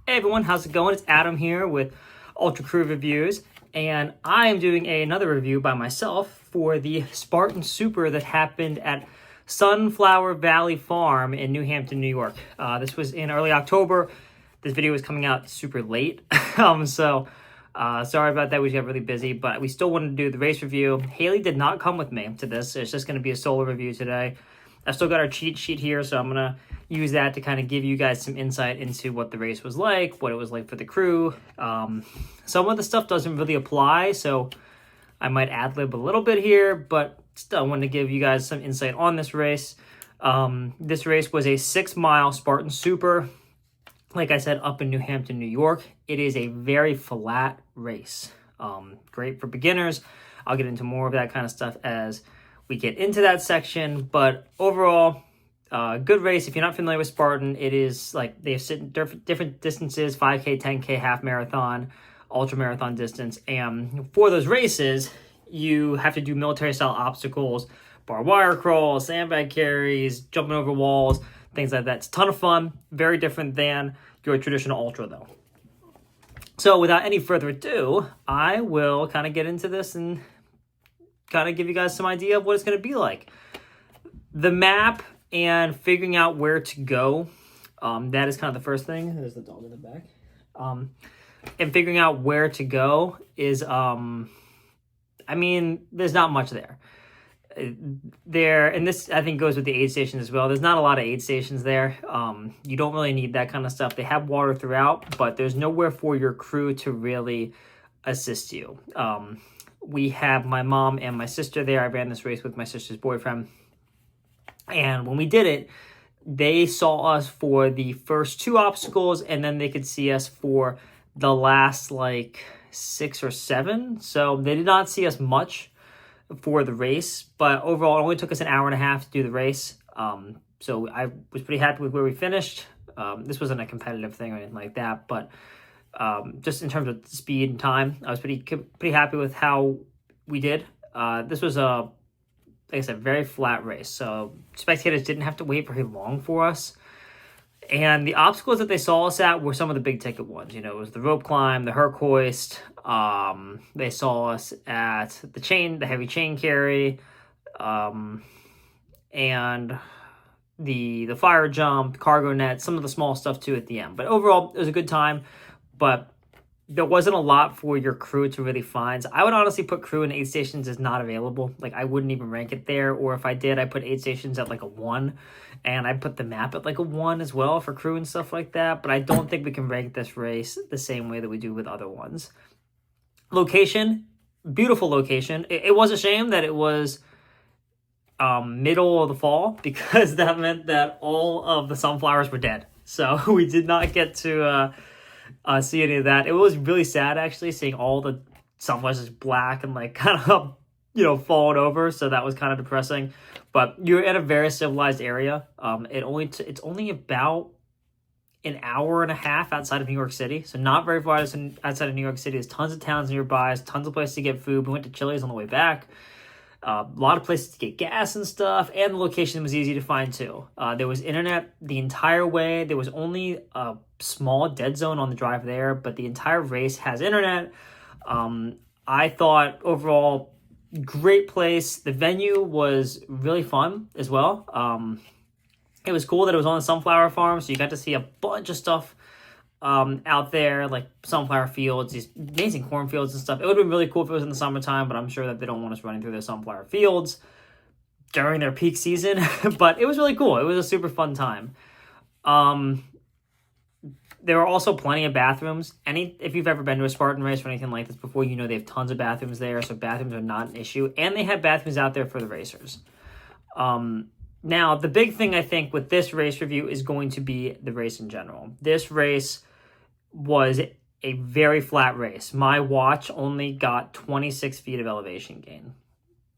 Hey everyone, how's it going? It's Adam here with Ultra Crew Reviews, and I am doing another review by myself for the Spartan Super that happened at Sunflower Valley Farm in New Hampton, New York. This was in early October. This video was coming out super late, sorry about that. We got really busy, but we still wanted to do the race review. Haley did not come with me to this. It's just going to be a solo review today. I've still got our cheat sheet here, so I'm going to use that to kind of give you guys some insight into what the race was like, what it was like for the crew. Some of the stuff doesn't really apply, so I might ad-lib a little bit here, but still I wanted to give you guys some insight on this race. This race was a 6-mile Spartan Super, like I said, up in New Hampton, New York. It is a very flat race. Great for beginners. I'll get into more of that kind of stuff as we get into that section, but overall, good race. If you're not familiar with Spartan, it is like they have different distances, 5K, 10K, half marathon, ultra marathon distance. And for those races, you have to do military style obstacles, barbed wire crawls, sandbag carries, jumping over walls, things like that. It's a ton of fun. Very different than your traditional ultra though. So without any further ado, I will kind of get into this and kind of give you guys some idea of what it's going to be like. The map and figuring out where to go, that is kind of the first thing. There's the dog in the back. And figuring out where to go is, there's not much there. And this, I think, goes with the aid stations as well. There's not a lot of aid stations there. You don't really need that kind of stuff. They have water throughout, but there's nowhere for your crew to really assist you. We have my mom and my sister there. I ran this race with my sister's boyfriend. And when we did it, they saw us for the first 2 obstacles, and then they could see us for the last, 6 or 7. So they did not see us much for the race. But overall, it only took us an hour and a half to do the race. So I was pretty happy with where we finished. This wasn't a competitive thing or anything like that, but just in terms of speed and time, I was pretty happy with how we did. This was like I said, very flat race. So spectators didn't have to wait very long for us. And the obstacles that they saw us at were some of the big ticket ones. You know, it was the rope climb, the Herc hoist. They saw us at the heavy chain carry, and the fire jump, cargo net, some of the small stuff too at the end. But overall, it was a good time. But there wasn't a lot for your crew to really find. So I would honestly put crew in aid stations as not available. I wouldn't even rank it there. Or if I did, I put aid stations at a 1. And I put the map at a 1 as well for crew and stuff like that. But I don't think we can rank this race the same way that we do with other ones. Location, beautiful location. It was a shame that it was middle of the fall, because that meant that all of the sunflowers were dead. So we did not get to see any of that. It was really sad actually seeing all the sunflowers just black and kind of falling over. So that was kind of depressing. But you're in a very civilized area. It's only about an hour and a half outside of New York City, so not very far outside of New York City. There's tons of towns nearby, tons of places to get food. We went to Chili's on the way back. A lot of places to get gas and stuff, and the location was easy to find too. There was internet the entire way. There was only a small dead zone on the drive there, but the entire race has internet. I thought overall, great place. The venue was really fun as well. It was cool that it was on the sunflower farm, so you got to see a bunch of stuff out there, like sunflower fields, these amazing cornfields and stuff. It would have been really cool if it was in the summertime, but I'm sure that they don't want us running through their sunflower fields during their peak season. But it was really cool. It was a super fun time. There were also plenty of bathrooms. If you've ever been to a Spartan race or anything like this before, you know they have tons of bathrooms there, so bathrooms are not an issue. And they have bathrooms out there for the racers. Now, the big thing I think with this race review is going to be the race in general. This race was a very flat race. My watch only got 26 feet of elevation gain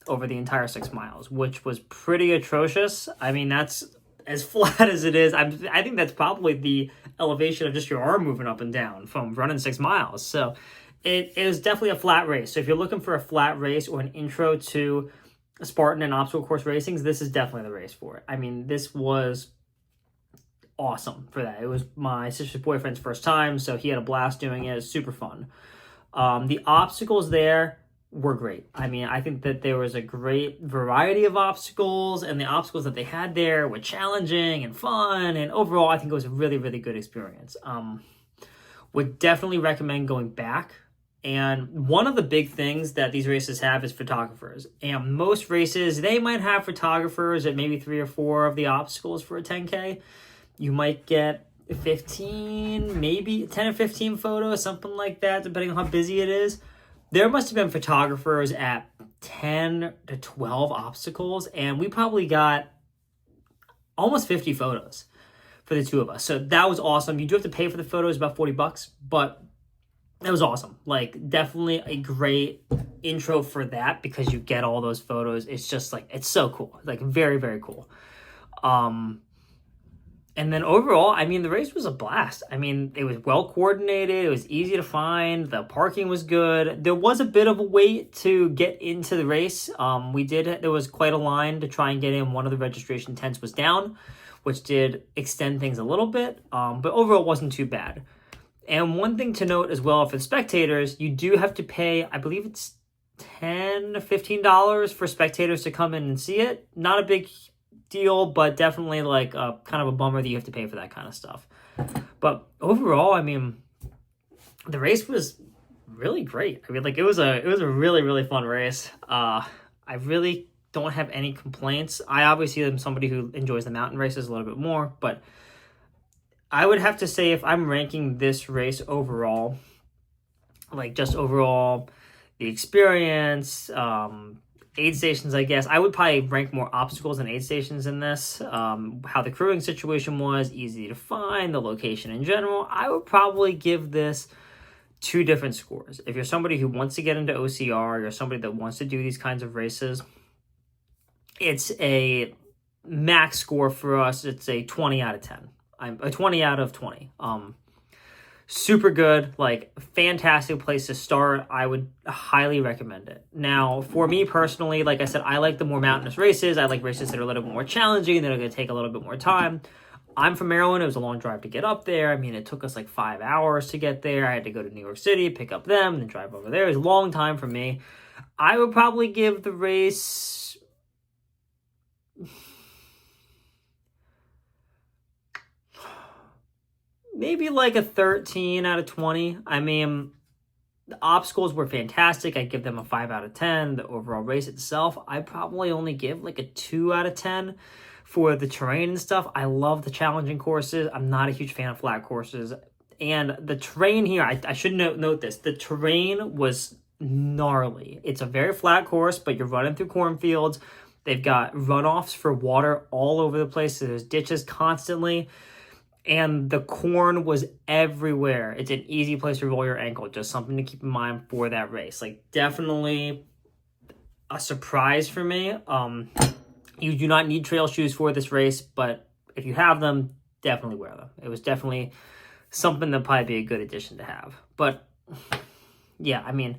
over the entire 6 miles, which was pretty atrocious. I mean, that's as flat as it is. I think that's probably the elevation of just your arm moving up and down from running 6 miles. So it is definitely a flat race. So if you're looking for a flat race or an intro to Spartan and obstacle course racings, this is definitely the race for it. I mean, this was awesome for that. It was my sister's boyfriend's first time, so he had a blast doing it. It was super fun. The obstacles there were great. I mean, I think that there was a great variety of obstacles, and the obstacles that they had there were challenging and fun, and overall, I think it was a really, really good experience. Would definitely recommend going back. And one of the big things that these races have is photographers. And most races, they might have photographers at maybe 3 or 4 of the obstacles for a 10K. You might get 15, maybe 10 or 15 photos, something like that, depending on how busy it is. There must have been photographers at 10 to 12 obstacles, and we probably got almost 50 photos for the 2 of us. So that was awesome. You do have to pay for the photos, about $40, but that was awesome. Like, definitely a great intro for that because you get all those photos. It's just like, it's so cool. Like, very, very cool. And then overall, I mean, the race was a blast. I mean, it was well coordinated. It was easy to find. The parking was good. There was a bit of a wait to get into the race. There was quite a line to try and get in. One of the registration tents was down, which did extend things a little bit. But overall, it wasn't too bad. And one thing to note as well for the spectators, you do have to pay, I believe it's $10 to $15 for spectators to come in and see it. Not a big deal, but definitely like kind of a bummer that you have to pay for that kind of stuff. But overall, I mean, the race was really great. I mean, like it was a really, really fun race. I really don't have any complaints. I obviously am somebody who enjoys the mountain races a little bit more, but I would have to say if I'm ranking this race overall, like just overall, the experience, aid stations, I guess, I would probably rank more obstacles than aid stations in this. How the crewing situation was, easy to find, the location in general, I would probably give this 2 different scores. If you're somebody who wants to get into OCR, you're somebody that wants to do these kinds of races, it's a max score for us. It's a 20 out of 10. I'm a 20 out of 20. Super good, like fantastic place to start. I would highly recommend it. Now, for me personally, like I said, I like the more mountainous races. I like races that are a little bit more challenging, that are going to take a little bit more time. I'm from Maryland. It was a long drive to get up there. I mean, it took us like 5 hours to get there. I had to go to New York City, pick up them, and then drive over there. It was a long time for me. I would probably give the race maybe like a 13 out of 20. I mean, the obstacles were fantastic. I'd give them a 5 out of 10. The overall race itself, I'd probably only give like a 2 out of 10 for the terrain and stuff. I love the challenging courses. I'm not a huge fan of flat courses. And the terrain here, I should note this. The terrain was gnarly. It's a very flat course, but you're running through cornfields. They've got runoffs for water all over the place. So there's ditches constantly. And the corn was everywhere. It's an easy place to roll your ankle. Just something to keep in mind for that race. Like, definitely a surprise for me. You do not need trail shoes for this race, but if you have them, definitely wear them. It was definitely something that'd probably be a good addition to have. But yeah, I mean,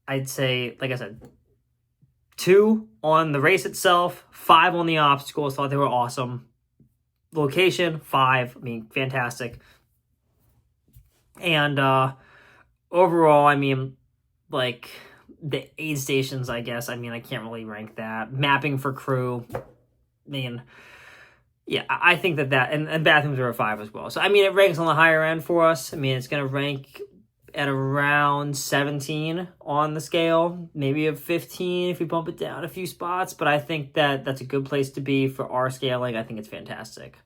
I'd say, like I said, 2 on the race itself, 5 on the obstacles. Thought they were awesome. Location, 5. I mean, fantastic. And overall, I mean, like the aid stations, I guess. I mean, I can't really rank that. Mapping for crew. I mean, yeah, I think that and bathrooms are a 5 as well. So, I mean, it ranks on the higher end for us. I mean, it's going to rank at around 17 on the scale, maybe a 15 if we bump it down a few spots. But I think that that's a good place to be for our scaling. I think it's fantastic.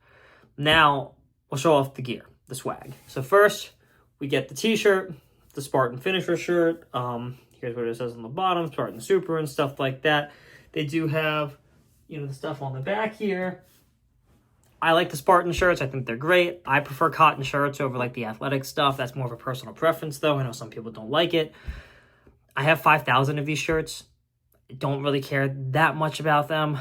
Now, we'll show off the gear, the swag. So first, we get the t-shirt, the Spartan finisher shirt. Here's what it says on the bottom, Spartan Super and stuff like that. They do have, the stuff on the back here. I like the Spartan shirts. I think they're great. I prefer cotton shirts over like the athletic stuff. That's more of a personal preference though. I know some people don't like it. I have 5,000 of these shirts. I don't really care that much about them.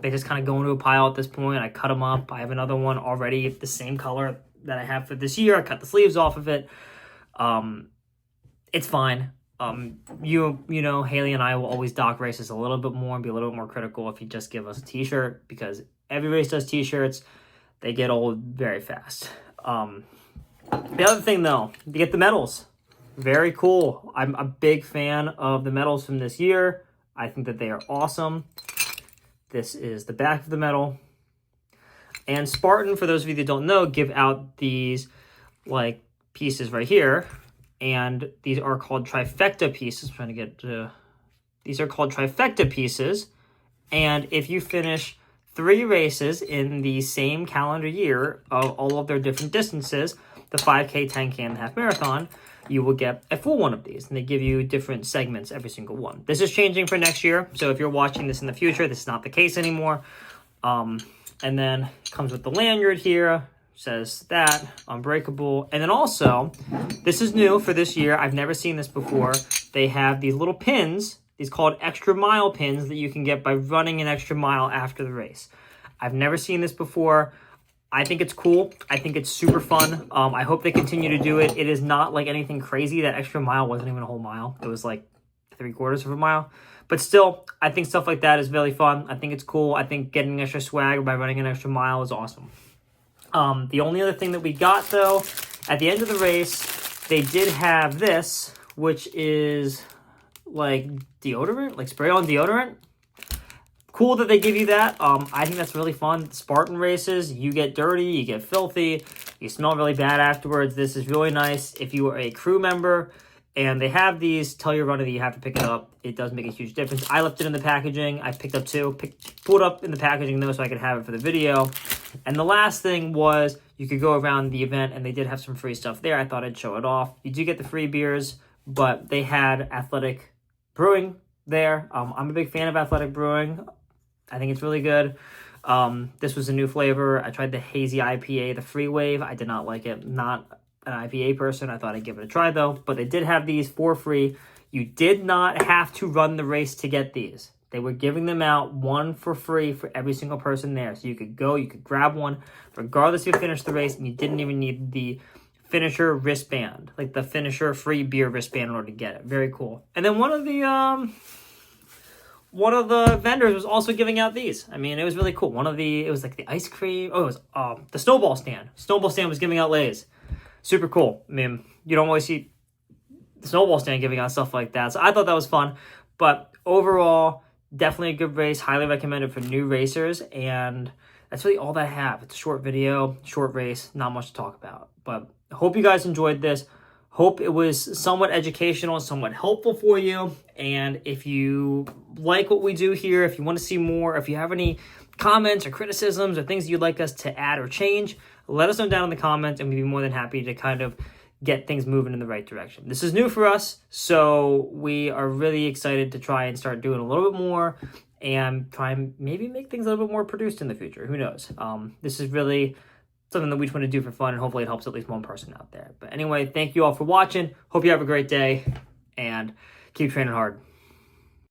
They just kind of go into a pile at this point. I cut them up. I have another one already, the same color that I have for this year. I cut the sleeves off of it. It's fine. Haley and I will always dock races a little bit more and be a little bit more critical if you just give us a t-shirt, because every race does t-shirts. they get old very fast. The other thing, though, you get the medals. Very cool. I'm a big fan of the medals from this year. I think that they are awesome. This is the back of the medal. And Spartan, for those of you that don't know, give out these like pieces right here. And these are called Trifecta pieces. I'm trying to get these are called Trifecta pieces. And if you finish 3 races in the same calendar year of all of their different distances, the 5K, 10K, and the half marathon, you will get a full one of these. And they give you different segments every single one. This is changing for next year. So if you're watching this in the future, this is not the case anymore. And then it comes with the lanyard here. Says that, unbreakable. And then also, this is new for this year. I've never seen this before. They have these little pins, these called extra mile pins that you can get by running an extra mile after the race. I've never seen this before. I think it's cool. I think it's super fun. I hope they continue to do it. It is not like anything crazy. That extra mile wasn't even a whole mile. It was like 3/4 of a mile. But still, I think stuff like that is really fun. I think it's cool. I think getting extra swag by running an extra mile is awesome. The only other thing that we got, though, at the end of the race, they did have this, which is like deodorant, like spray-on deodorant. Cool that they give you that. I think that's really fun. Spartan races, you get dirty, you get filthy, you smell really bad afterwards. This is really nice if you are a crew member. And they have these, tell your runner that you have to pick it up. It does make a huge difference. I left it in the packaging. I picked up 2. Pulled up in the packaging, though, so I could have it for the video. And the last thing was you could go around the event, and they did have some free stuff there. I thought I'd show it off. You do get the free beers, but they had Athletic Brewing there. I'm a big fan of Athletic Brewing. I think it's really good. This was a new flavor. I tried the Hazy IPA, the Free Wave. I did not like it. Not an IPA person. I thought I'd give it a try, though. But they did have these for free. You did not have to run the race to get these. They were giving them out one for free for every single person there. So you could go, you could grab one, regardless if you finished the race, and you didn't even need the finisher wristband, like the finisher free beer wristband in order to get it. Very cool. And then one of the vendors was also giving out these. I mean, it was really cool. It was like the ice cream. Oh, it was the snowball stand. Snowball stand was giving out Lay's. Super cool. I mean, you don't always see the snowball stand giving out stuff like that. So I thought that was fun. But overall, definitely a good race. Highly recommended for new racers. And that's really all that I have. It's a short video, short race, not much to talk about. But I hope you guys enjoyed this. Hope it was somewhat educational, somewhat helpful for you. And if you like what we do here, if you want to see more, if you have any comments or criticisms or things you'd like us to add or change, let us know down in the comments, and we'd be more than happy to kind of get things moving in the right direction. This is new for us, so we are really excited to try and start doing a little bit more and try and maybe make things a little bit more produced in the future. Who knows? This is really something that we just want to do for fun, and hopefully it helps at least one person out there. But anyway, thank you all for watching. Hope you have a great day, and keep training hard.